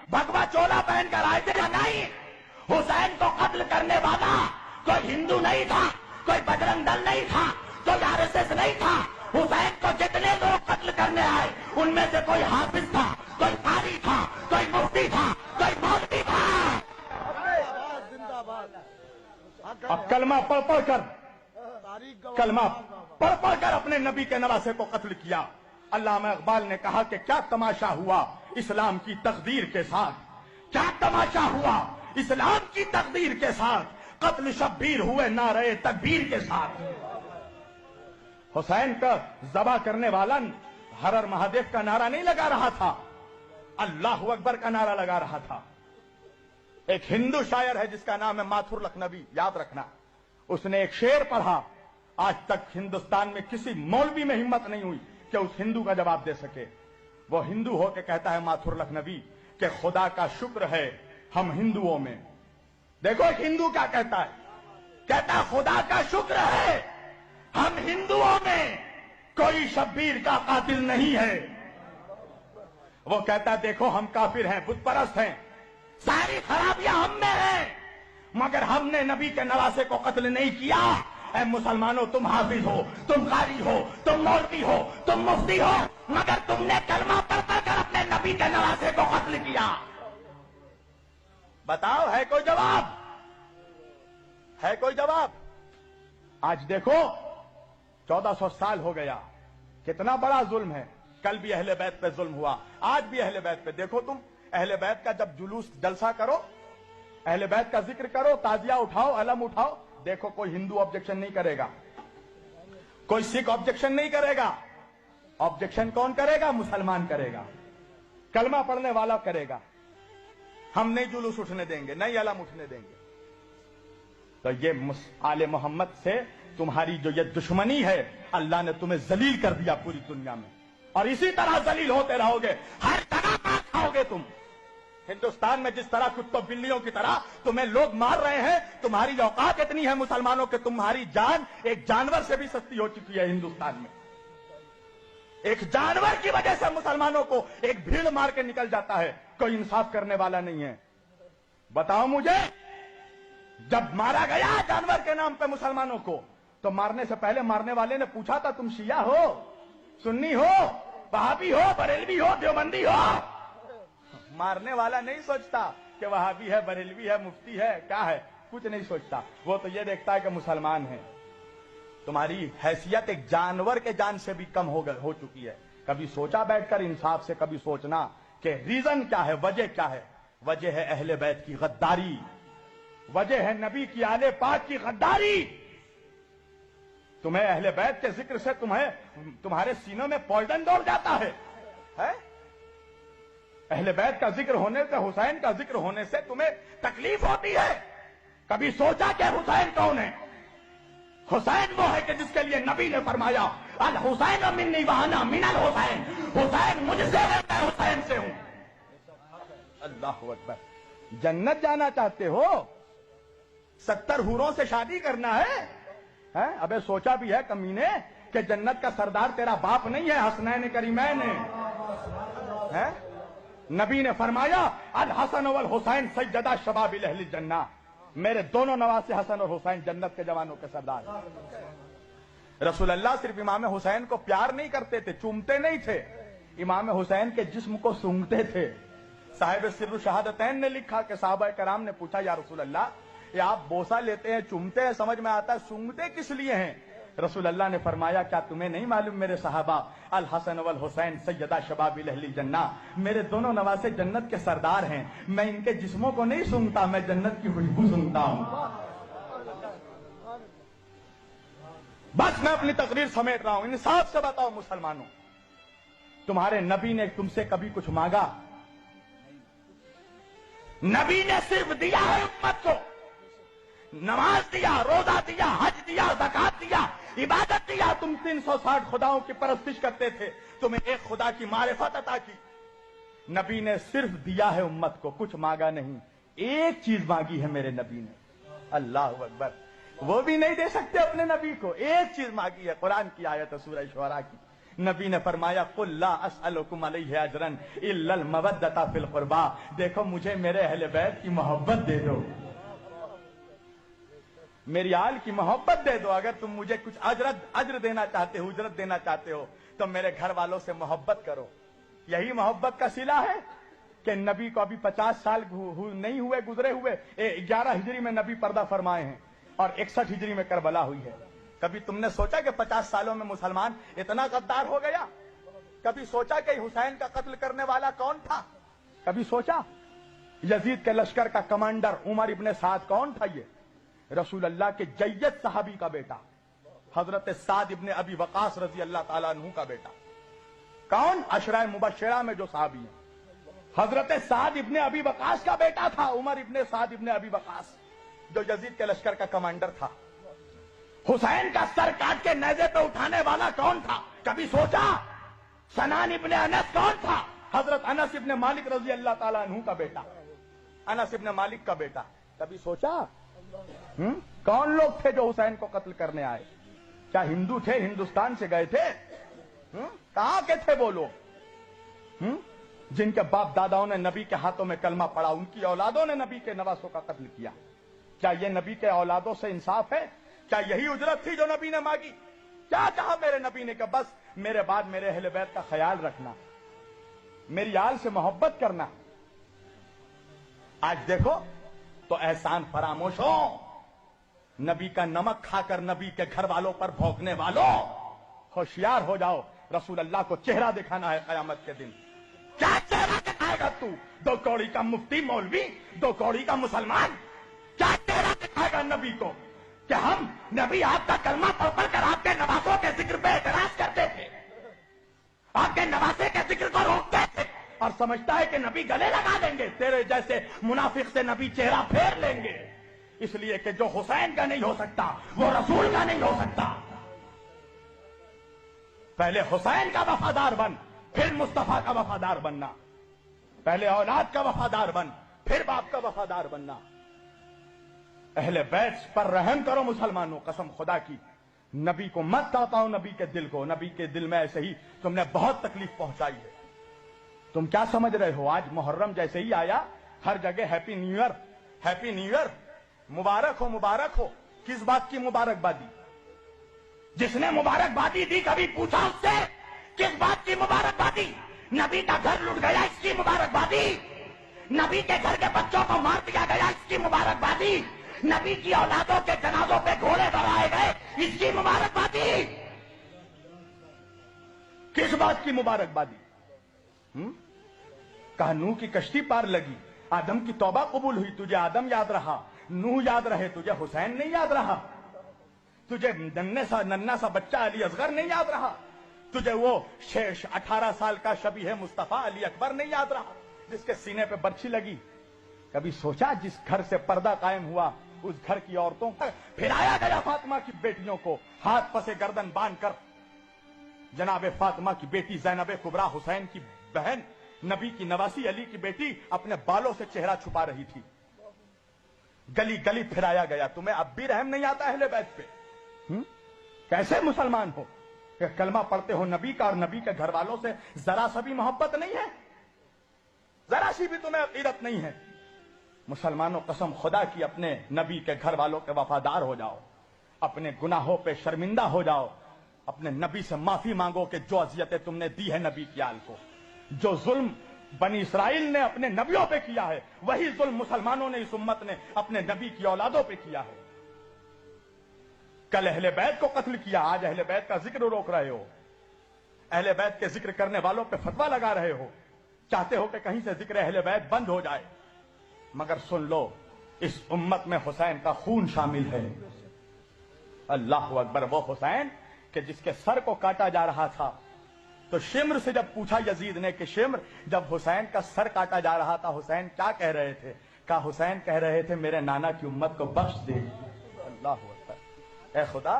भगवा चोला पहनकर आए थे या नहीं? हुसैन को कत्ल करने वाला कोई हिंदू नहीं था, कोई बजरंग दल नहीं था, कोई आरएसएस नहीं था। हुसैन को जितने लोग कत्ल करने आए उनमें से कोई हाफिज था, कोई कारी था, कोई मुफ्ती था, कोई मौलवी था। अब कलमा पढ़ पढ़ कर अपने नबी के नवासे को कत्ल किया। अल्लामा इकबाल ने कहा कि क्या तमाशा हुआ इस्लाम की तकदीर के साथ, क्या तमाशा हुआ इस्लाम की तकदीर के साथ, कत्ल शब्बीर हुए नारे तकबीर के साथ। हुसैन का ज़बा करने वाला हर हर महादेव का नारा नहीं लगा रहा था, अल्लाह अकबर का नारा लगा रहा था। एक हिंदू शायर है जिसका नाम है माथुर लखनवी, याद रखना। उसने एक शेर पढ़ा, आज तक हिंदुस्तान में किसी मौलवी में हिम्मत नहीं हुई कि उस हिंदू का जवाब दे सके। वो हिंदू होकर कहता है माथुर लखनवी कि खुदा का शुक्र है हम हिंदुओं में। देखो एक हिंदू क्या कहता है, कहता है खुदा का शुक्र है हम हिंदुओं में कोई शब्बीर का कातिल नहीं है। वो कहता है देखो हम काफिर हैं, बुत परस्त हैं, सारी खराबियां हम में हैं, मगर हमने नबी के नवासे को कत्ल नहीं किया। ऐ मुसलमानों, तुम हाफिज हो, तुम कारी हो, तुम मौलवी हो, तुम मुफ्ती हो, मगर तुमने कलमा पढ़ कर अपने नबी के नवासे को कत्ल किया। बताओ है कोई जवाब? है कोई जवाब? आज देखो 1400 साल हो गया, कितना बड़ा जुल्म है। कल भी अहले बैत पे जुल्म हुआ, आज भी अहले बैत पे। देखो तुम अहले बैत का जब जुलूस जलसा करो, अहले बैत का जिक्र करो, ताजिया उठाओ, अलम उठाओ, देखो कोई हिंदू ऑब्जेक्शन नहीं करेगा, कोई सिख ऑब्जेक्शन नहीं करेगा। ऑब्जेक्शन कौन करेगा? मुसलमान करेगा, कलमा पढ़ने वाला करेगा। हम नहीं जुलूस उठने देंगे, नहीं अलम उठने देंगे। तो ये आले मोहम्मद से तुम्हारी जो ये दुश्मनी है, अल्लाह ने तुम्हें जलील कर दिया पूरी दुनिया में, और इसी तरह जलील होते रहोगे, हर जगह मार खाओगे तुम। हिंदुस्तान में जिस तरह कुत्तों बिल्लियों की तरह तुम्हें लोग मार रहे हैं, तुम्हारी औकात इतनी है मुसलमानों के, तुम्हारी जान एक जानवर से भी सस्ती हो चुकी है हिंदुस्तान में। एक जानवर की वजह से मुसलमानों को एक भीड़ मार के निकल जाता है, कोई इंसाफ करने वाला नहीं है। बताओ मुझे, जब मारा गया जानवर के नाम पे मुसलमानों को, तो मारने से पहले मारने वाले ने पूछा था तुम शिया हो, सुन्नी हो, वहाबी हो, बरेलवी हो, देवबंदी हो? मारने वाला नहीं सोचता कि वहाबी है, बरेलवी है, मुफ्ती है, क्या है, कुछ नहीं सोचता। वो तो ये देखता है कि मुसलमान है। तुम्हारी हैसियत एक जानवर के जान से भी कम हो चुकी है। कभी सोचा बैठकर इंसाफ से, कभी सोचना कि रीजन क्या है, वजह क्या है? वजह है अहले बैत की गद्दारी, वजह है नबी की आले पाक की गद्दारी। तुम्हें अहले बैत के जिक्र से तुम्हारे सीनों में पॉइजन दौड़ जाता है? अहले बैत का जिक्र होने से, हुसैन का जिक्र होने से तुम्हें तकलीफ होती है? कभी सोचा कि हुसैन कौन है? हुसैन वो है कि जिसके लिए नबी ने फरमाया अल हुसैन मिन्नी व अना मिनल हुसैन, हुसैन मुझसे है, मैं हुसैन से हूं। अल्लाहु अकबर। जन्नत जाना चाहते हो? 70 हूरों से शादी करना है? अबे सोचा भी है कमीने कि जन्नत का सरदार तेरा बाप नहीं है, हसनैन करीमैन है? नबी ने फरमाया अल हसन वल हुसैन सैयदा शबाबिल अहलिल जन्नह, मेरे दोनों नवासे हसन और हुसैन जन्नत के जवानों के सरदार। रसूल अल्लाह सिर्फ इमाम हुसैन को प्यार नहीं करते थे, चूमते नहीं थे, इमाम हुसैन के जिस्म को सूंघते थे। साहिब सिर्र शहादतैन ने लिखा कि साहबा कराम ने पूछा या रसूल अल्लाह, ये आप बोसा लेते हैं, चूमते हैं, समझ में आता है, सूंघते किस लिए हैं? रसूल अल्लाह ने फरमाया क्या तुम्हें नहीं मालूम मेरे साहबा, अल हसन वल हुसैन सैयदा शबाबिल अहलिल जन्नह, मेरे दोनों नवासे जन्नत के सरदार हैं, मैं इनके जिस्मों को नहीं सूंघता, मैं जन्नत की खुशबू सूंघता हूं। बस मैं अपनी तकरीर समेट रहा हूं। इंसाफ से बताओ मुसलमानों, तुम्हारे नबी ने तुमसे कभी कुछ मांगा? नबी ने सिर्फ दिया है उम्मत को, नमाज दिया, रोजा दिया, हज दिया, ज़कात दिया, इबादत दिया। तुम 360 खुदाओं की परस्तिश करते थे, तुम्हें एक खुदा की मारिफत अता की। नबी ने सिर्फ दिया है उम्मत को, कुछ मांगा नहीं। एक चीज मांगी है मेरे नबी ने, अल्लाह अकबर, वो भी नहीं दे सकते अपने नबी को। एक चीज मांगी है, कुरान की आयत है सूरह शुअरा की, نبی نے فرمایا قل لا اسألکم علیہ اجرا الا المودۃ فی القربى، دیکھو مجھے میرے اہل بیت کی محبت دے دو، میری آل کی محبت دے دو، اگر تم مجھے کچھ اجر دینا چاہتے ہو، اجرت دینا چاہتے ہو تو میرے گھر والوں سے محبت کرو۔ یہی محبت کا صلہ ہے کہ نبی کو ابھی 50 سال نہیں ہوئے گزرے ہوئے، 11 ہجری میں نبی پردہ فرمائے ہیں اور 61 ہجری میں کربلا ہوئی ہے۔ کبھی تم نے سوچا کہ 50 سالوں میں مسلمان اتنا غدار ہو گیا؟ کبھی سوچا کہ حسین کا قتل کرنے والا کون تھا؟ کبھی سوچا یزید کے لشکر کا کمانڈر عمر ابن سعد کون تھا؟ یہ رسول اللہ کے جید صحابی کا بیٹا، حضرت سعد ابن ابی وقاص رضی اللہ تعالیٰ عنہ کا بیٹا۔ کون؟ عشرہ مبشرہ میں جو صحابی ہیں، حضرت سعد ابن ابی وقاص کا بیٹا تھا عمر ابن سعد ابن ابی وقاص، جو یزید کے لشکر کا کمانڈر تھا۔ حسین کا سر کاٹ کے نیزے پہ اٹھانے والا کون تھا؟ کبھی سوچا؟ سنان ابن انس کون تھا؟ حضرت انس ابن مالک رضی اللہ تعالیٰ عنہ کا بیٹا، انس ابن مالک کا بیٹا۔ کبھی سوچا کون لوگ تھے جو حسین کو قتل کرنے آئے؟ کیا ہندو تھے؟ ہندوستان سے گئے تھے؟ کہاں کے تھے وہ لوگ جن کے باپ داداؤں نے نبی کے ہاتھوں میں کلمہ پڑھا، ان کی اولادوں نے نبی کے نواسوں کا قتل کیا؟ کیا یہ نبی کے اولادوں سے انصاف ہے؟ کیا یہی اجرت تھی جو نبی نے مانگی؟ کیا کہا میرے نبی نے کہ بس میرے بعد میرے اہل بیت کا خیال رکھنا، میری آل سے محبت کرنا؟ آج دیکھو تو احسان فراموش ہو، نبی کا نمک کھا کر نبی کے گھر والوں پر بھونکنے والوں ہوشیار ہو جاؤ، رسول اللہ کو چہرہ دکھانا ہے قیامت کے دن۔ کیا چہرہ دکھائے گا تو؟ 2 کوڑی کا مفتی مولوی، 2 کوڑی کا مسلمان، کیا چہرہ دکھائے گا نبی کو کہ ہم نبی آپ کا کلمہ پڑھ کر آپ کے نواسوں کے ذکر پہ اعتراض کرتے تھے، آپ کے نواسے کے ذکر کو روکتے تھے، اور سمجھتا ہے کہ نبی گلے لگا دیں گے، تیرے جیسے منافق سے نبی چہرہ پھیر لیں گے، اس لیے کہ جو حسین کا نہیں ہو سکتا وہ رسول کا نہیں ہو سکتا۔ پہلے حسین کا وفادار بن، پھر مصطفیٰ کا وفادار بننا، پہلے اولاد کا وفادار بن، پھر باپ کا وفادار بننا۔ اہل بیت پر رحم کرو مسلمانوں، قسم خدا کی نبی کو مت تڑپاؤ، نبی کے دل کو، نبی کے دل میں ایسے ہی تم نے بہت تکلیف پہنچائی ہے۔ تم کیا سمجھ رہے ہو؟ آج محرم جیسے ہی آیا ہر جگہ happy new year, happy new year, مبارک ہو مبارک ہو۔ کس بات کی مبارکبادی؟ جس نے مبارکبادی دی کبھی پوچھا اس سے کس بات کی مبارکبادی؟ نبی کا گھر لٹ گیا اس کی مبارکبادی، نبی کے گھر کے بچوں کو مار دیا گیا اس کی مبارکبادی، نبی کی اولادوں کے جنازوں پہ گھوڑے دوڑائے گئے اس کی مبارکبادی۔ کس بات کی مبارکبادی؟ کہا نوح کی کشتی پار لگی، آدم کی توبہ قبول ہوئی، تجھے آدم یاد رہا، نوح یاد رہے، تجھے حسین نہیں یاد رہا، تجھے ننھا سا بچہ علی اصغر نہیں یاد رہا، تجھے وہ 18 سال کا شبیہ مصطفیٰ علی اکبر نہیں یاد رہا جس کے سینے پہ برچھی لگی؟ کبھی سوچا جس گھر سے پردہ قائم ہوا اس گھر کی عورتوں پر پھرایا گیا فاطمہ کی بیٹیوں کو ہاتھ پسے گردن باندھ کر؟ جناب فاطمہ کی بیٹی زینب کبریٰ حسین کی بہن، نبی کی نواسی علی کی بیٹی اپنے بالوں سے چہرہ چھپا رہی تھی، گلی گلی پھرایا گیا۔ تمہیں اب بھی رحم نہیں آتا اہل بیت پہ؟ کیسے مسلمان ہو کہ کلمہ پڑھتے ہو نبی کا اور نبی کے گھر والوں سے ذرا سا بھی محبت نہیں ہے، ذرا سی بھی تمہیں عقیدت نہیں ہے؟ مسلمانوں قسم خدا کی اپنے نبی کے گھر والوں کے وفادار ہو جاؤ، اپنے گناہوں پہ شرمندہ ہو جاؤ، اپنے نبی سے معافی مانگو کہ جو اذیتیں تم نے دی ہے نبی کی آل کو، جو ظلم بنی اسرائیل نے اپنے نبیوں پہ کیا ہے وہی ظلم مسلمانوں نے، اس امت نے اپنے نبی کی اولادوں پہ کیا ہے۔ کل اہل بیت کو قتل کیا، آج اہل بیت کا ذکر روک رہے ہو، اہل بیت کے ذکر کرنے والوں پہ فتویٰ لگا رہے ہو، چاہتے ہو کہ کہیں سے ذکر اہل بیت بند ہو جائے، مگر سن لو اس امت میں حسین کا خون شامل ہے۔ اللہ اکبر! وہ حسین کہ جس کے سر کو کاٹا جا رہا تھا تو شمر سے جب پوچھا یزید نے کہ شمر جب حسین کا سر کاٹا جا رہا تھا حسین کیا کہہ رہے تھے؟ کہا حسین کہہ رہے تھے میرے نانا کی امت کو بخش دے۔ اللہ اکبر! اے خدا